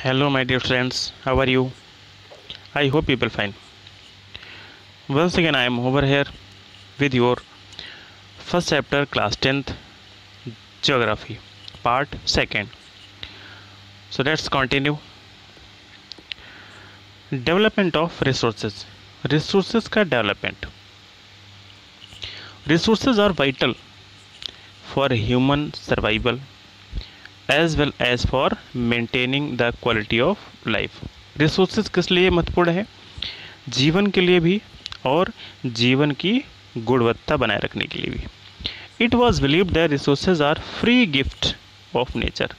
Hello, my dear friends. How are you? I hope you will fine. Once again, I am over here with your first chapter, class 10th, Geography, part 2nd. So let's continue. Development of resources. Resources का development. Resources are vital for human survival as well as for maintaining the quality of life. Resources किस लिए महत्वपूर्ण है? जीवन के लिए भी और जीवन की गुणवत्ता बनाए रखने के लिए भी। It was believed that resources are free gift of nature.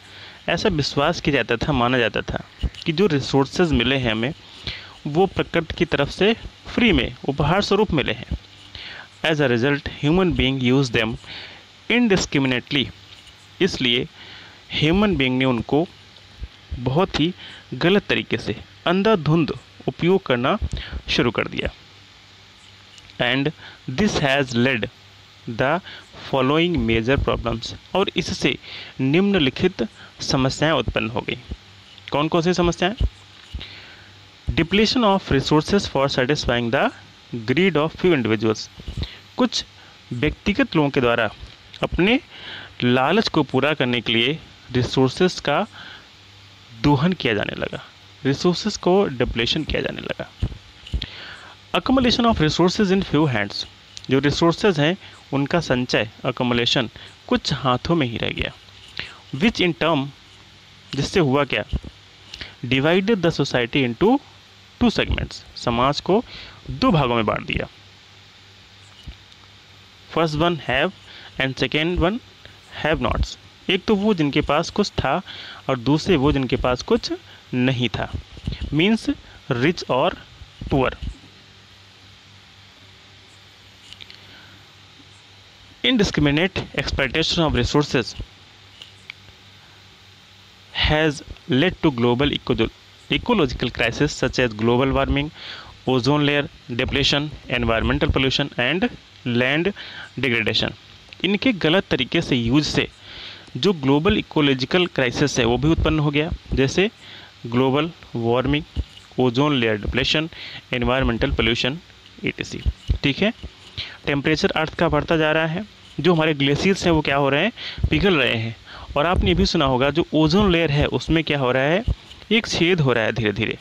ऐसा विश्वास किया जाता था, माना जाता था कि जो रिसोर्सेज मिले हैं हमें वो प्रकृति की तरफ से फ्री में उपहार स्वरूप मिले हैं। As a result human being use them indiscriminately. इसलिए ह्यूमन बीइंग ने उनको बहुत ही गलत तरीके से अंधाधुंध उपयोग करना शुरू कर दिया। And this has led the following major problems. और इससे निम्नलिखित समस्याएं उत्पन्न हो गई। कौन कौन सी समस्याएं? Depletion of resources for satisfying the greed of few individuals. कुछ व्यक्तिगत लोगों के द्वारा अपने लालच को पूरा करने के लिए रिसोर्सेज का दोहन किया जाने लगा, रिसोर्सेज को डिप्लीशन किया जाने लगा। Accumulation of resources in few hands. जो रिसोर्सेज हैं उनका संचय, अकोमोलेशन कुछ हाथों में ही रह गया। विच इन टर्म, जिससे हुआ क्या? Divided the society into two segments. समाज को दो भागों में बांट दिया। First one have and second one have nots. एक तो वो जिनके पास कुछ था और दूसरे वो जिनके पास कुछ नहीं था। मीन्स रिच और poor. Indiscriminate exploitation of resources has led to global ecological crises such as global warming, ozone layer depletion, environmental pollution and land degradation. इनके गलत तरीके से यूज से जो ग्लोबल इकोलॉजिकल क्राइसिस है वो भी उत्पन्न हो गया, जैसे global warming, ozone layer depletion, environmental pollution etc. ठीक है। टेम्परेचर अर्थ का बढ़ता जा रहा है। जो हमारे ग्लेशियर्स हैं वो क्या हो रहे हैं? पिघल रहे हैं। और आपने ये भी सुना होगा जो ओजोन लेयर है उसमें क्या हो रहा है? एक छेद हो रहा है धीरे धीरे।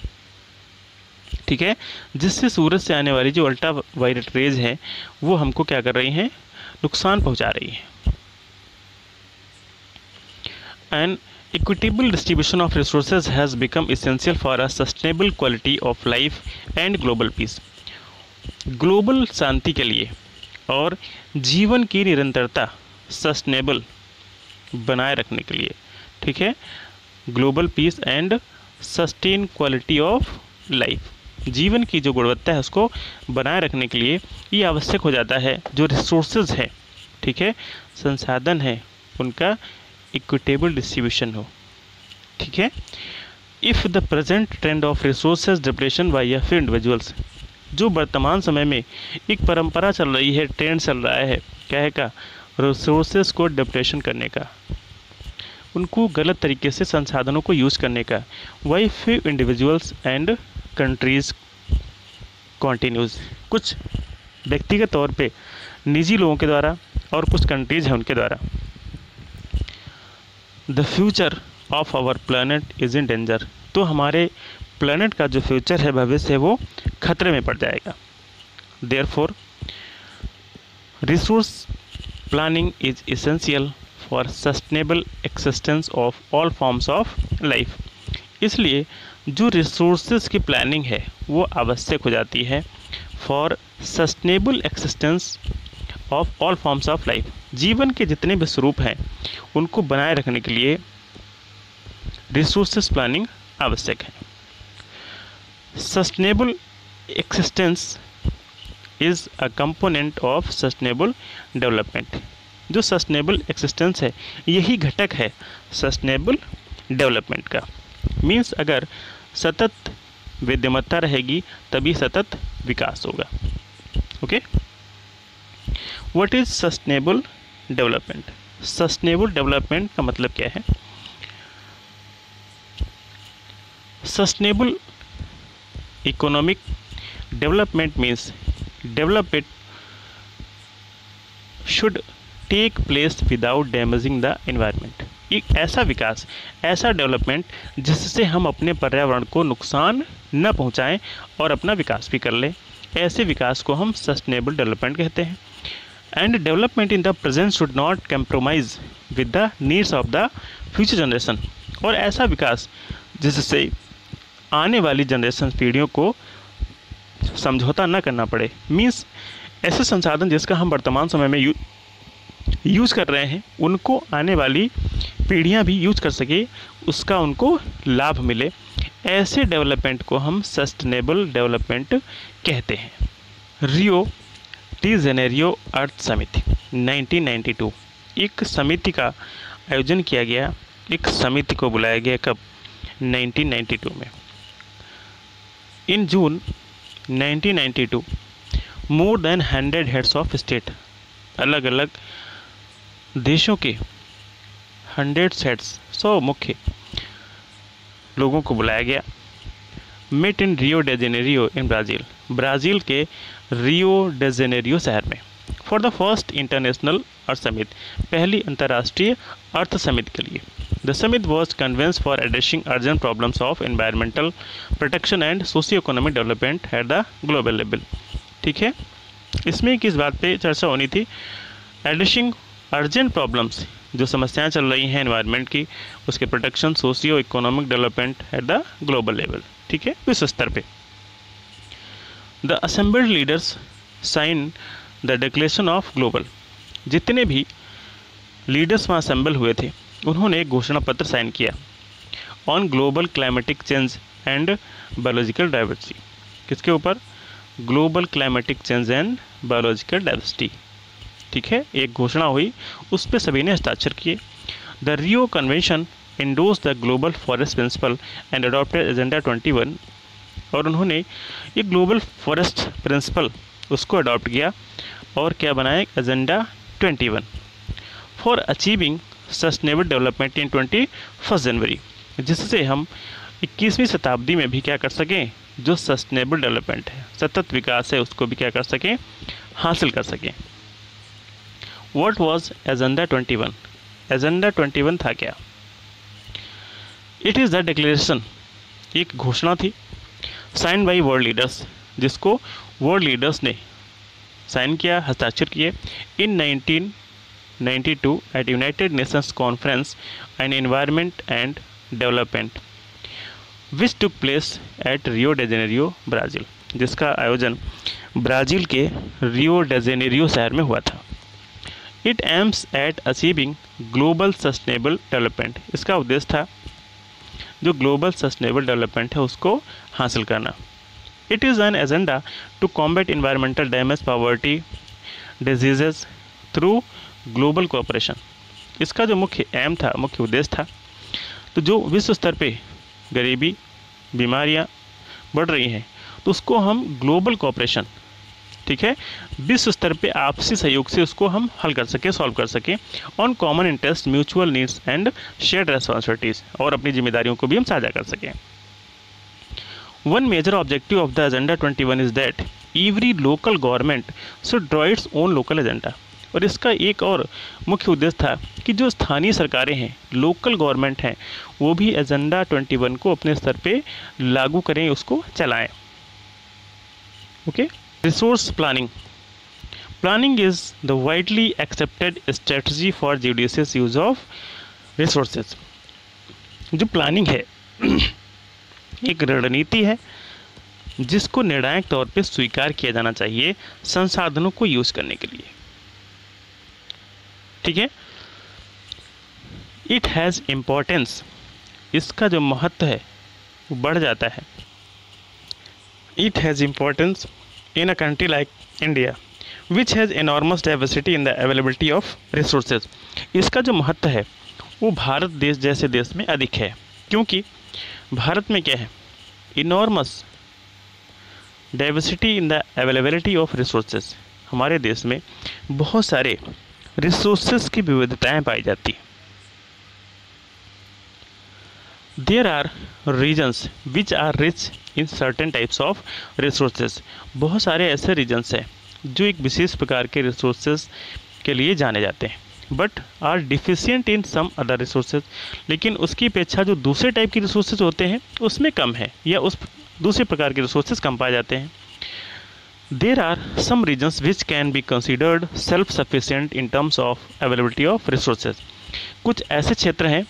ठीक है, जिससे सूरज से आने वाली जो अल्ट्रा वायलेट रेज है वो हमको क्या कर रही हैं? नुकसान पहुंचा रही है। And equitable distribution of resources has become essential for a sustainable quality of life and global peace. Global शांति के लिए और जीवन की निरंतरता, सस्टेनेबल बनाए रखने के लिए, ठीक है, global piece and sustain quality of life, जीवन की जो गुणवत्ता है उसको बनाए रखने के लिए ये आवश्यक हो जाता है जो रिसोर्सेज है, ठीक है, संसाधन है, उनका इक्विटेबल डिस्ट्रीब्यूशन हो। ठीक है। If the present trend of resources depletion by a few individuals. जो वर्तमान समय में एक परंपरा चल रही है, ट्रेंड चल रहा है, क्या है का? रिसोर्सेज को डिप्लेशन करने का, उनको गलत तरीके से संसाधनों को यूज़ करने का। By few individuals and countries continues. कुछ व्यक्तिगत तौर पे निजी लोगों के द्वारा और कुछ कंट्रीज हैं उनके द्वारा। The future of our planet is in danger. तो हमारे प्लैनेट का जो फ्यूचर है, भविष्य है, वो खतरे में पड़ जाएगा। Therefore resource planning is essential for sustainable existence of all forms of life. इसलिए जो रिसोर्सेज की प्लानिंग है वो आवश्यक हो जाती है for sustainable existence of all forms of life. जीवन के जितने भी स्वरूप हैं उनको बनाए रखने के लिए रिसोर्सेज प्लानिंग आवश्यक है। Sustainable existence is a component of sustainable development. जो सस्टेनेबल एक्सिस्टेंस है यही घटक है सस्टेनेबल डेवलपमेंट का। मीन्स अगर सतत विद्यमता रहेगी तभी सतत विकास होगा। Okay, what is sustainable development? Sustainable development का मतलब क्या है? Sustainable economic development means development should take place without damaging the environment. एक ऐसा विकास, ऐसा डेवलपमेंट जिससे हम अपने पर्यावरण को नुकसान न पहुंचाएं और अपना विकास भी कर लें, ऐसे विकास को हम सस्टेनेबल डेवलपमेंट कहते हैं। And development in the present should not compromise with the needs of the future generation. और ऐसा विकास जिससे आने वाली जनरेशन पीढ़ियों को समझौता न करना पड़े, मीन्स ऐसे संसाधन जिसका हम वर्तमान समय में यूज़ कर रहे हैं उनको आने वाली पीढ़ियां भी यूज कर सके, उसका उनको लाभ मिले, ऐसे डेवलपमेंट को हम सस्टेनेबल डेवलपमेंट कहते हैं। रियो डी जेनेरियो अर्थ समिट 1992, एक समिति का आयोजन किया गया, एक समिति को बुलाया गया कब? 1992 में। इन जून 1992 more than 100 heads of state, अलग अलग देशों के 100 हेड्स, 100 मुख्य लोगों को बुलाया गया। Met in Rio de Janeiro in Brazil, Brazil के रियो डे जेनेरियो शहर में, for the first international earth summit, पहली अंतर्राष्ट्रीय अर्थ समिट के लिए। The summit was convened for addressing urgent problems of environmental protection and socio economic development at the global level. ठीक है, इसमें किस बात पे चर्चा होनी थी? एड्रेसिंग अर्जेंट प्रॉब्लम्स, जो समस्याएं चल रही हैं एनवायरनमेंट की, उसके protection, socio economic development at the global level. ठीक है, विश्व स्तर पे। The assembled leaders sign the declaration of global, जितने भी लीडर्स वहाँ असेंबल हुए थे उन्होंने एक घोषणा पत्र साइन किया on global climatic change and biological diversity. किसके ऊपर? Global climatic change and biological diversity. ठीक है, एक घोषणा हुई, उस पर सभी ने हस्ताक्षर किए। The Rio convention endorse the global forest principle and adopted agenda 21, और उन्होंने ये ग्लोबल फॉरेस्ट प्रिंसिपल उसको अडॉप्ट किया और क्या बनाया? Agenda 21 for achieving sustainable development in 21 January, जिससे हम 21वीं शताब्दी में भी क्या कर सकें? जो सस्टेनेबल डेवलपमेंट है, सतत विकास है, उसको भी क्या कर सकें? हासिल कर सकें। What was agenda 21? एजेंडा 21 था क्या? इट इज़ द डिक्लेरेशन, एक घोषणा थी, साइन बाई वर्ल्ड लीडर्स, जिसको वर्ल्ड लीडर्स ने साइन किया, हस्ताक्षर किए in 1992 at United Nations conference and environment and development which took place at Rio de Janeiro Brazil, जिसका आयोजन ब्राज़ील के रियो डे जेनेरियो शहर में हुआ था। It aims at achieving global sustainable development, इसका उद्देश्य था जो ग्लोबल सस्टेनेबल डेवलपमेंट है उसको हासिल करना। It is an agenda to combat environmental damage, poverty, diseases through global cooperation. इसका जो मुख्य एम था, मुख्य उद्देश्य था, तो जो विश्व स्तर पे गरीबी, बीमारियां बढ़ रही हैं, तो उसको हम ग्लोबल कोऑपरेशन, ठीक है, विश्व स्तर पे आपसी सहयोग से उसको हम हल कर सकें, सॉल्व कर सकें on common interest, mutual needs and shared responsibilities, और अपनी जिम्मेदारियों को भी हम साझा कर सकें। One major objective of the agenda 21 is that every local government should draw its own local agenda, और इसका एक और मुख्य उद्देश्य था कि जो स्थानीय सरकारें हैं, लोकल गवर्नमेंट हैं, वो भी एजेंडा 21 को अपने स्तर पे लागू करें, उसको चलाएं। Okay, resource planning, planning is the widely accepted strategy for judicious use of resources. जो प्लानिंग है एक रणनीति है जिसको निर्णायक तौर पे स्वीकार किया जाना चाहिए संसाधनों को यूज करने के लिए। ठीक है, इट हैज़ इम्पोर्टेंस, इसका जो महत्व है वो बढ़ जाता है। It has importance in a country like India which has enormous diversity in the availability of resources. इसका जो महत्व है वो भारत देश जैसे देश में अधिक है, क्योंकि भारत में क्या है? Enormous diversity in the availability of resources. हमारे देश में बहुत सारे रिसोर्सेज की विविधताएं पाई जाती हैं। There are regions which are rich in certain types of resources. बहुत सारे ऐसे रीजन्स हैं जो एक विशेष प्रकार के रिसोर्सेज के लिए जाने जाते हैं, but are deficient in some other resources, लेकिन उसकी अपेक्षा जो दूसरे टाइप के रिसोर्सेज होते हैं उसमें कम है, या उस दूसरे प्रकार के रिसोर्सेज कम पाए जाते हैं। There are some regions which can be considered self sufficient in terms of availability of resources. कुछ ऐसे क्षेत्र हैं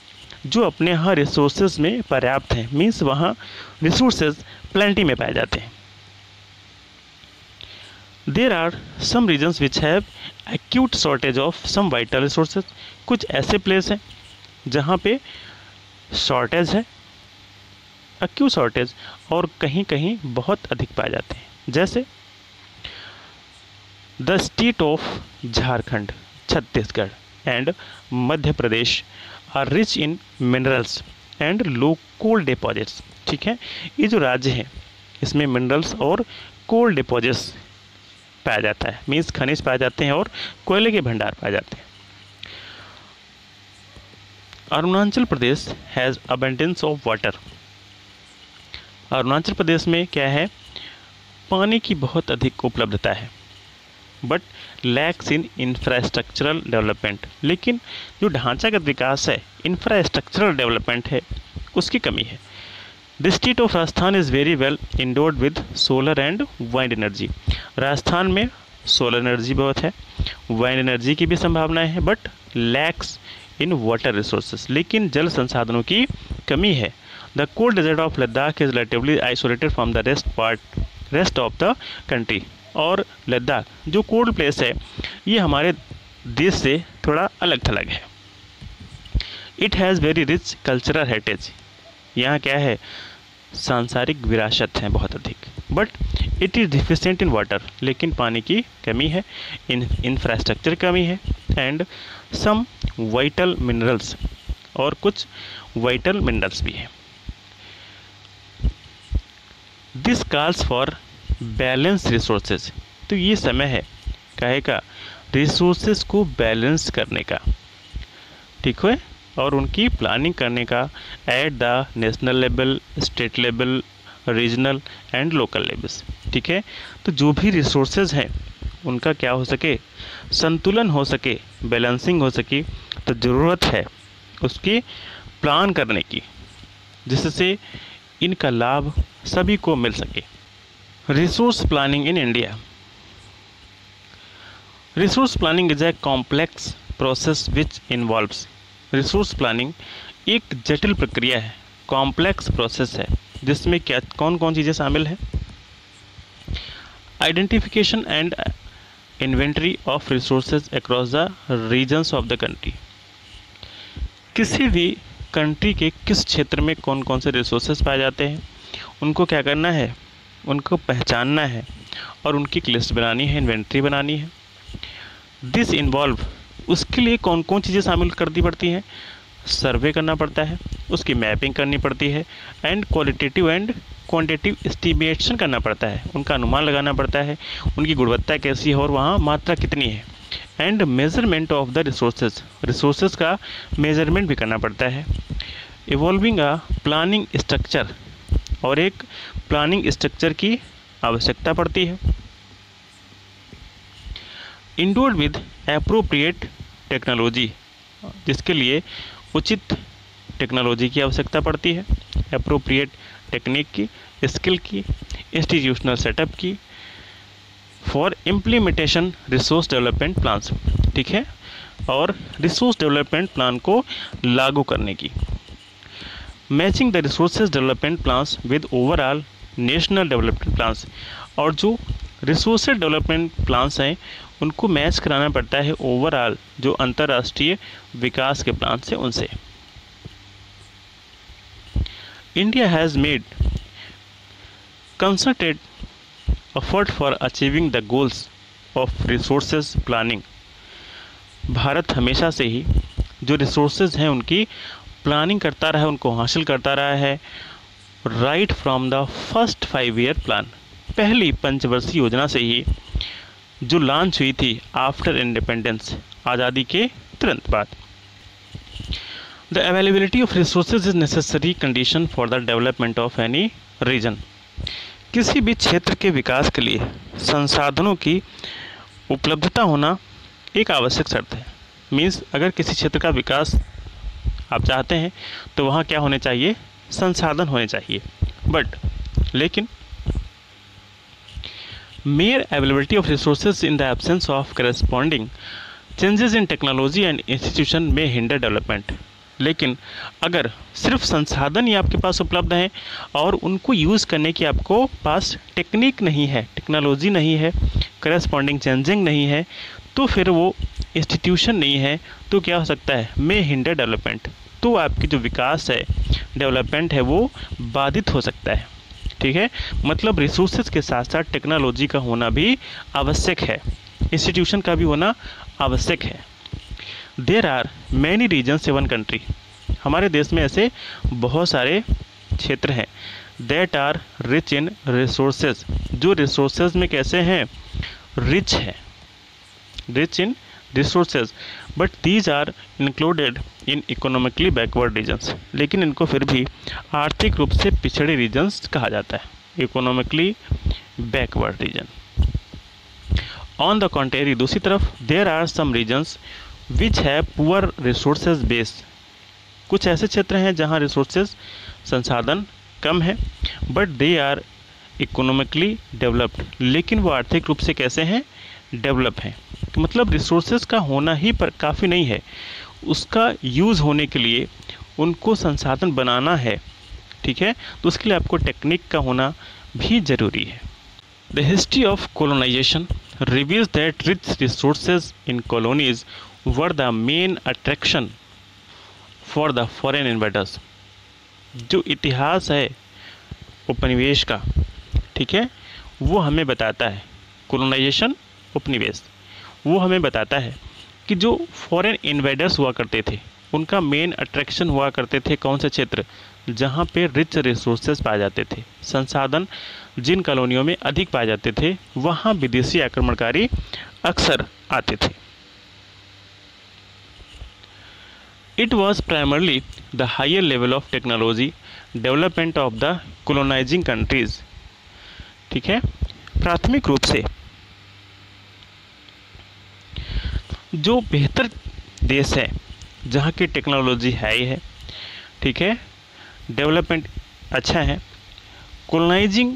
जो अपने यहाँ रिसोर्सेज में पर्याप्त हैं, मीन्स वहाँ रिसोर्सेज प्लेंटी में पाए जाते हैं। There are some regions which have acute shortage of some vital resources. कुछ ऐसे प्लेस हैं जहाँ पे शॉर्टेज है, एक्यूट शॉर्टेज, और कहीं कहीं बहुत अधिक पाए जाते हैं। जैसे the state of Jharkhand, Chhattisgarh and Madhya Pradesh are rich in minerals and low coal deposits. ठीक है, ये जो राज्य हैं इसमें मिनरल्स और कोल डिपॉजिट्स पाया जाता है, मीन्स खनिज पाए जाते हैं और कोयले के भंडार पाए जाते हैं। Arunachal Pradesh has abundance of water. Arunachal Pradesh में क्या है, पानी की बहुत अधिक उपलब्धता है, but lacks in infrastructural development. लेकिन जो ढांचागत विकास है, इंफ्रास्ट्रक्चरल डेवलपमेंट है, उसकी कमी है। The state of Rajasthan is very well endured with solar and wind energy. Rajasthan में सोलर एनर्जी बहुत है, वाइंड एनर्जी की भी संभावनाएं हैं, but lacks in water resources, लेकिन जल संसाधनों की कमी है। The cold desert of Ladakh is relatively isolated from the rest of the country. और लद्दाख जो कोल्ड प्लेस है ये हमारे देश से थोड़ा अलग थलग है। It has very rich cultural heritage. यहाँ क्या है, सांसारिक विरासत है बहुत अधिक, but it is deficient in water, लेकिन पानी की कमी है, इंफ्रास्ट्रक्चर कमी है, एंड सम वाइटल मिनरल्स, और कुछ वाइटल मिनरल्स भी हैं। This calls for balance resources. तो ये समय है काहे का, रिसोर्सेज को बैलेंस करने का, ठीक है, और उनकी प्लानिंग करने का at the national level, state level, regional and local levels. ठीक है, तो जो भी रिसोर्सेज हैं उनका क्या हो सके, संतुलन हो सके, बैलेंसिंग हो सके, तो ज़रूरत है उसकी प्लान करने की, जिससे इनका लाभ सभी को मिल सके। Resource planning in India. Resource planning is a complex process which involves. Resource planning एक जटिल प्रक्रिया है, कॉम्प्लेक्स प्रोसेस है, जिसमें क्या कौन कौन चीज़ें शामिल हैं। Identification and inventory of resources across the regions of the country. किसी भी कंट्री के किस क्षेत्र में कौन कौन से रिसोर्सेज पाए जाते हैं, उनको क्या करना है, उनको पहचानना है और उनकी एक लिस्ट बनानी है, इन्वेंट्री बनानी है। दिस इन्वॉल्व, उसके लिए कौन कौन चीज़ें शामिल कर दी पड़ती हैं, सर्वे करना पड़ता है, उसकी मैपिंग करनी पड़ती है, and qualitative and quantitative estimation करना पड़ता है, उनका अनुमान लगाना पड़ता है, उनकी गुणवत्ता कैसी है और वहाँ मात्रा कितनी है, and measurement of the resources, resources का मेजरमेंट भी करना पड़ता है। इवॉल्विंग अ प्लानिंग स्ट्रक्चर, और एक प्लानिंग स्ट्रक्चर की आवश्यकता पड़ती है। इंडोर्ड विद एप्रोप्रिएट टेक्नोलॉजी, जिसके लिए उचित टेक्नोलॉजी की आवश्यकता पड़ती है, एप्रोप्रिएट टेक्निक की, स्किल की, इंस्टीट्यूशनल सेटअप की, for implementation resource development plans. ठीक है, और रिसोर्स डेवलपमेंट प्लान को लागू करने की। Matching the resources development plans with overall national development plans, और जो रिसोर्सेज डेवलपमेंट प्लान्स हैं उनको मैच कराना पड़ता है ओवरऑल जो अंतर्राष्ट्रीय विकास के प्लान से उनसे। India has made concerted effort for achieving the goals of resources planning. Bharat हमेशा से ही जो रिसोर्सेज हैं उनकी प्लानिंग करता रहा है, उनको हासिल करता रहा है, right from the first 5 year plan, पहली पंचवर्षीय योजना से ही जो लॉन्च हुई थी आफ्टर इंडिपेंडेंस, आज़ादी के तुरंत बाद। The availability of resources is necessary condition for the development of any region. किसी भी क्षेत्र के विकास के लिए संसाधनों की उपलब्धता होना एक आवश्यक शर्त है। मीन्स अगर किसी क्षेत्र का विकास आप चाहते हैं तो वहाँ क्या होने चाहिए, संसाधन होने चाहिए। लेकिन mere availability of resources in the absence of corresponding changes in technology and institution may hinder development। लेकिन अगर सिर्फ संसाधन ही आपके पास उपलब्ध हैं और उनको यूज़ करने की आपको पास टेक्निक नहीं है, टेक्नोलॉजी नहीं है, करस्पॉन्डिंग चेंजिंग नहीं है, तो फिर वो इंस्टीट्यूशन नहीं है, तो क्या हो सकता है, मे हिंडर डेवलपमेंट। तो आपकी जो विकास है, डेवलपमेंट है, वो बाधित हो सकता है। ठीक है, मतलब रिसोर्सेज के साथ साथ टेक्नोलॉजी का होना भी आवश्यक है, इंस्टीट्यूशन का भी होना आवश्यक है। There are many regions in one country. हमारे देश में ऐसे बहुत सारे क्षेत्र हैं that are rich in resources, जो रिसोर्सेज में कैसे हैं, रिच है, rich in resources, but these are included in economically backward regions. लेकिन इनको फिर भी आर्थिक रूप से पिछड़े रीजन्स कहा जाता है, economically backward region. On the contrary, दूसरी तरफ, there are some regions which have poor resources base. कुछ ऐसे क्षेत्र हैं जहाँ रिसोर्सेज संसाधन कम है, but they are economically developed, लेकिन वो आर्थिक रूप से कैसे हैं, डेवलप हैं। मतलब रिसोर्सेज का होना ही पर काफ़ी नहीं है, उसका यूज़ होने के लिए उनको संसाधन बनाना है। ठीक है, तो उसके लिए आपको टेक्निक का होना भी ज़रूरी है। The history of colonization reveals that rich resources in colonies were the main attraction for the foreign invaders. जो इतिहास है उपनिवेश का, ठीक है, वो हमें बताता है, कोलोनाइजेशन उपनिवेश, वो हमें बताता है कि जो फॉरेन इन्वेडर्स हुआ करते थे उनका मेन अट्रैक्शन हुआ करते थे कौन से क्षेत्र, जहाँ पे रिच रिसोर्सेज पाए जाते थे, संसाधन जिन कॉलोनियों में अधिक पाए जाते थे, वहाँ विदेशी आक्रमणकारी अक्सर आते थे। It was primarily the higher level of technology development of the colonizing countries. ठीक है, प्राथमिक रूप से जो बेहतर देश है जहाँ की टेक्नोलॉजी है ही है, ठीक है, डेवलपमेंट अच्छा है, कोलोनाइजिंग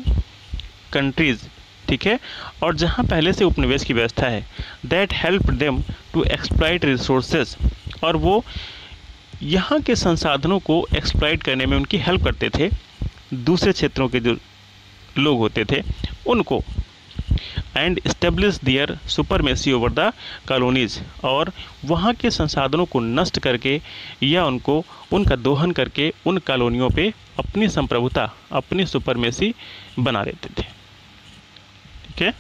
कंट्रीज़, ठीक है, और जहाँ पहले से उपनिवेश की व्यवस्था है, that help them to exploit resources, और वो यहाँ के संसाधनों को एक्सप्लॉइट करने में उनकी हेल्प करते थे, दूसरे क्षेत्रों के जो लोग होते थे उनको, and establish their supremacy over the colonies, और वहाँ के संसाधनों को नष्ट करके या उनका दोहन करके उन कॉलोनियों पे अपनी संप्रभुता, अपनी सुपरमेसी बना लेते थे। ठीक है,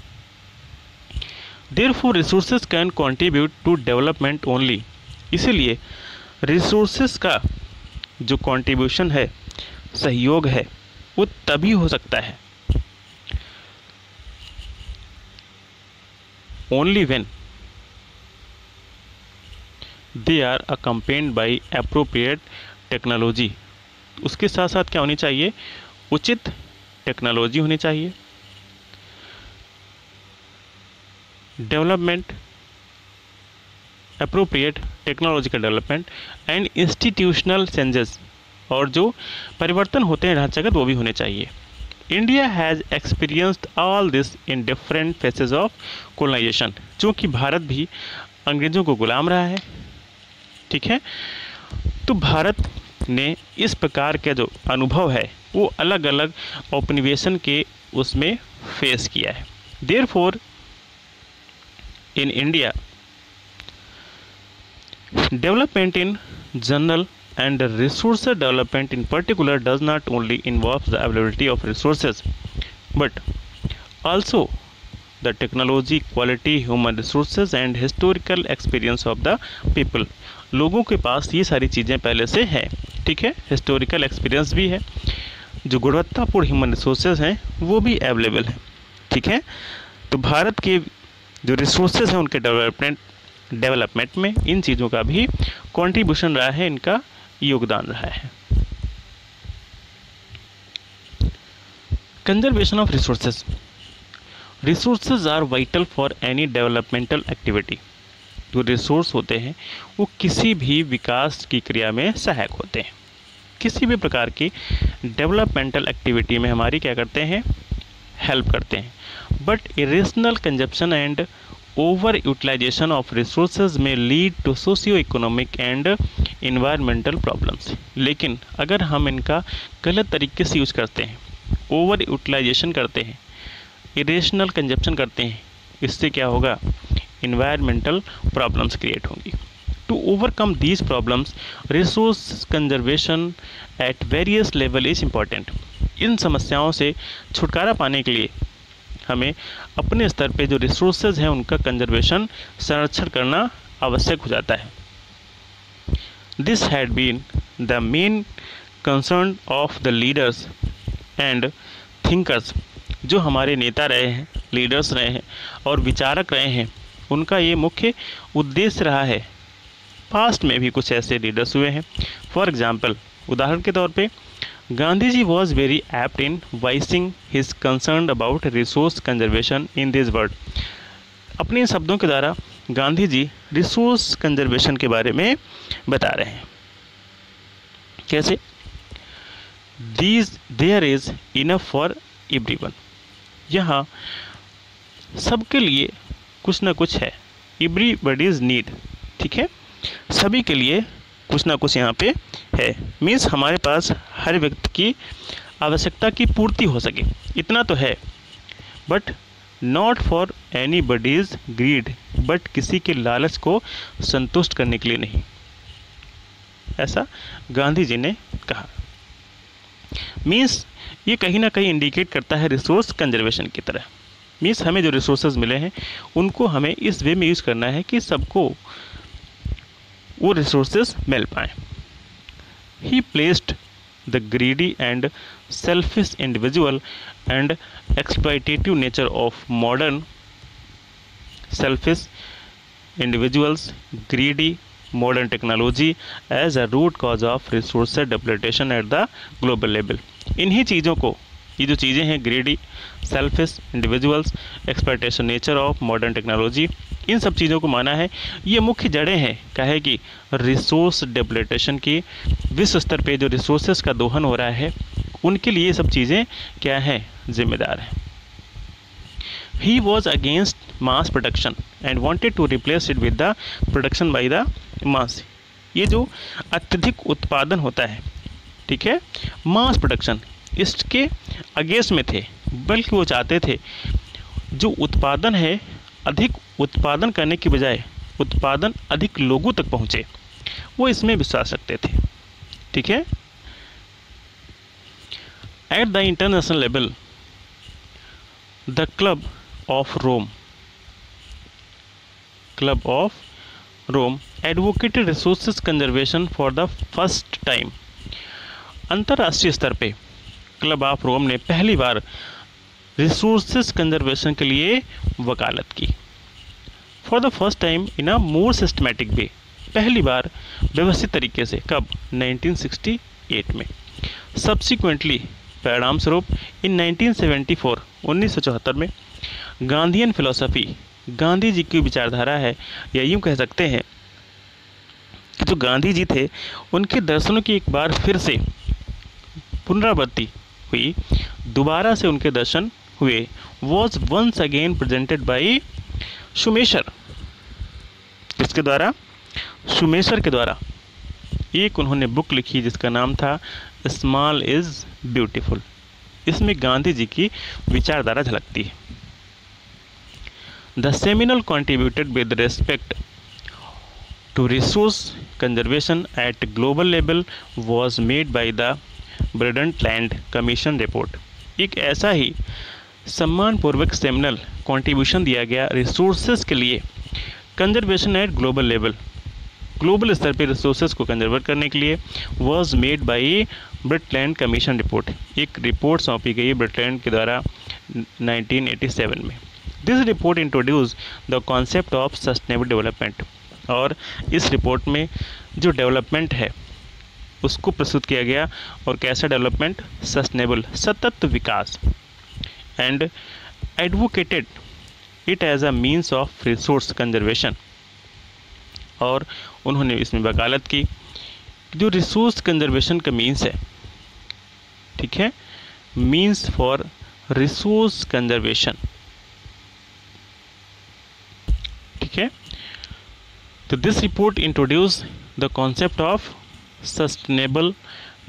therefore resources can contribute to development only. इसीलिए रिसोर्सेज का जो कंट्रीब्यूशन है, सहयोग है, वो तभी हो सकता है only when they are accompanied by appropriate technology। उसके साथ साथ क्या होनी चाहिए, उचित टेक्नोलॉजी होनी चाहिए, development, appropriate technological development and institutional changes, और जो परिवर्तन होते हैं ढांचागत वो भी होने चाहिए। India has experienced all this in different phases of colonization. चूँकि भारत भी अंग्रेज़ों को गुलाम रहा है, ठीक है, तो भारत ने इस प्रकार के जो अनुभव है वो अलग अलग औपनिवेशन के उसमें फेस किया है। Therefore in India development in general and resource development in particular does not only involve the availability of resources but also the technology, quality, human resources and historical experience of the people। लोगों के पास ये सारी चीज़ें पहले से हैं, ठीक है, हिस्टोरिकल एक्सपीरियंस भी है, जो गुणवत्तापूर्ण ह्यूमन रिसोर्सेज हैं वो भी अवेलेबल हैं। ठीक है, तो भारत के जो रिसोर्सेज हैं उनके डेवलपमेंट में इन चीज़ों का भी कंट्रीब्यूशन रहा है, इनका योगदान रहा है। Conservation of resources. Resources are vital for any developmental activity. जो रिसोर्स होते हैं वो किसी भी विकास की क्रिया में सहायक होते हैं, किसी भी प्रकार की डेवलपमेंटल एक्टिविटी में हमारी क्या करते हैं, हेल्प करते हैं। But irrational consumption and over utilization of resources may lead to socio economic and environmental problems. लेकिन अगर हम इनका गलत तरीके से यूज़ करते हैं, ओवर यूटिलाइजेशन करते हैं, इरेशनल कंजप्शन करते हैं, इससे क्या होगा, इन्वायरमेंटल प्रॉब्लम्स क्रिएट होंगी। To overcome these problems resource conservation at various level is important. इन समस्याओं से छुटकारा पाने के लिए हमें अपने स्तर पे जो रिसोर्सेज हैं उनका कंजर्वेशन, संरक्षण करना आवश्यक हो जाता है। This had been the main concern of the leaders and thinkers. जो हमारे नेता रहे हैं, लीडर्स रहे हैं और विचारक रहे हैं, उनका ये मुख्य उद्देश्य रहा है। पास्ट में भी कुछ ऐसे लीडर्स हुए हैं। फॉर एग्जाम्पल, उदाहरण के तौर पे Gandhi ji was very apt in voicing his concern about resource conservation in this word. अपने शब्दों के द्वारा गांधी जी रिसोर्स कंजर्वेशन के बारे में बता रहे हैं। कैसे? There is enough for everyone. यहाँ सबके लिए कुछ ना कुछ है, एवरीबॉडीज नीड, ठीक है, सभी के लिए कुछ ना कुछ यहाँ पे है। मीन्स हमारे पास हर व्यक्ति की आवश्यकता की पूर्ति हो सके, इतना तो है। But not for anybody's greed, but किसी के लालच को संतुष्ट करने के लिए नहीं, ऐसा गांधी जी ने कहा। मीन्स ये कहीं ना कहीं इंडिकेट करता है रिसोर्स कंजर्वेशन की तरह। मीन्स हमें जो रिसोर्सेज मिले हैं उनको हमें इस वे में यूज़ करना है कि सबको वो रिसोर्सेज मिल पाएँ। ही placed the greedy and selfish individual and exploitative nature of modern selfish individuals, greedy modern technology as a root cause of resource depletion at the global level। इन्हीं चीज़ों को, ये जो चीज़ें हैं, greedy, selfish individuals, exploitation nature of modern technology, इन सब चीज़ों को माना है ये मुख्य जड़ें हैं कहे कि रिसोर्स डेप्लेटेशन की। विश्व स्तर पे जो रिसोर्सेज का दोहन हो रहा है उनके लिए सब चीज़ें क्या हैं, जिम्मेदार हैं। He was against mass production and wanted to replace it with the production by the mass। ये जो अत्यधिक उत्पादन होता है, ठीक है, मास प्रोडक्शन, इसके अगेंस्ट में थे, बल्कि वो चाहते थे जो उत्पादन है, अधिक उत्पादन करने की बजाय उत्पादन अधिक लोगों तक पहुँचे, वो इसमें विश्वास रखते थे, ठीक है। At the international level the Club of Rome advocated resources conservation for the first time. अंतर्राष्ट्रीय स्तर पे क्लब ऑफ रोम ने पहली बार रिसोर्सेज कंजर्वेशन के लिए वकालत की। For the first time in a more systematic way, पहली बार व्यवस्थित तरीके से। कब? 1968 में। सब्सिक्वेंटली, परिणाम स्वरूप, इन 1974 1974 में गांधीयन फिलॉसफी, गांधी जी की विचारधारा है, या यूँ कह सकते हैं कि जो गांधी जी थे उनके दर्शनों की एक बार फिर से पुनरावृत्ति हुई, दोबारा से उनके दर्शन हुए। Was once again presented by Schumacher. किसके द्वारा? शुमेशर के द्वारा। एक उन्होंने बुक लिखी जिसका नाम था स्मॉल इज़ ब्यूटीफुल। इसमें गांधी जी की विचारधारा झलकती है। The seminal contributed with respect to resource conservation at global level was made by the Brundtland Commission report। एक ऐसा ही सम्मानपूर्वक सेमिनल कंट्रीब्यूशन दिया गया रिसोर्सेज के लिए conservation eight global level, global स्तर पर रिसोर्सेज को कंजर्व करने के लिए, was made by Brundtland commission report. एक रिपोर्ट सौंपी गई ब्रंटलैंड के द्वारा 1987 में। This report introduce the concept of sustainable development. और इस रिपोर्ट में जो डेवलपमेंट है उसको प्रस्तुत किया गया। और कैसा डेवलपमेंट? सस्टेनेबल, सतत विकास। And advocated it as a means of resource conservation, और उन्होंने इसमें वकालत की जो रिसोर्स कंजर्वेशन का मीन्स है, ठीक है, मीन्स फॉर रिसोर्स कंजर्वेशन, ठीक है। तो this report introduce the concept of sustainable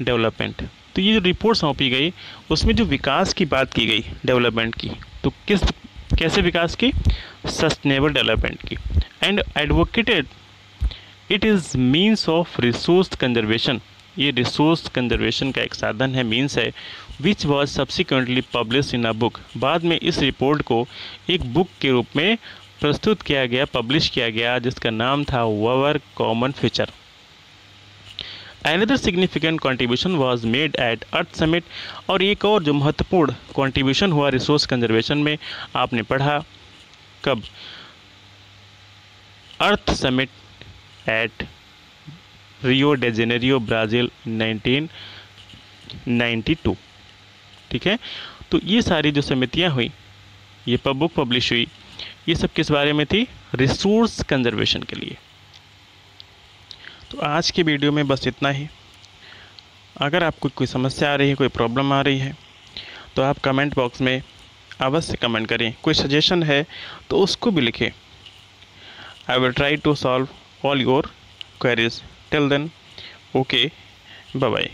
development. तो ये जो रिपोर्ट सौंपी गई उसमें जो विकास की बात की गई, डेवलपमेंट की, तो कैसे विकास की? सस्टेनेबल डेवलपमेंट की। And advocated it is means of resource conservation, ये रिसोर्स कंजर्वेशन का एक साधन है, मीन्स है, which was subsequently publish in a book. बाद में इस रिपोर्ट को एक बुक के रूप में प्रस्तुत किया गया, पब्लिश किया गया, जिसका नाम था our common future. Another significant contribution was made at Earth Summit, और एक और जो महत्वपूर्ण कंट्रीब्यूशन हुआ रिसोर्स कंजर्वेशन में, आपने पढ़ा कब? Earth Summit at Rio de Janeiro, Brazil, 1992, ठीक है। तो ये सारी जो समितियाँ हुई, ये बुक पब्लिश हुई, ये सब किस बारे में थी? रिसोर्स कंजर्वेशन के लिए। तो आज की वीडियो में बस इतना ही। अगर आपको कोई समस्या आ रही है, कोई प्रॉब्लम आ रही है, तो आप कमेंट बॉक्स में अवश्य कमेंट करें। कोई सजेशन है तो उसको भी लिखें। I will try to solve all your queries. Till then, okay, bye bye.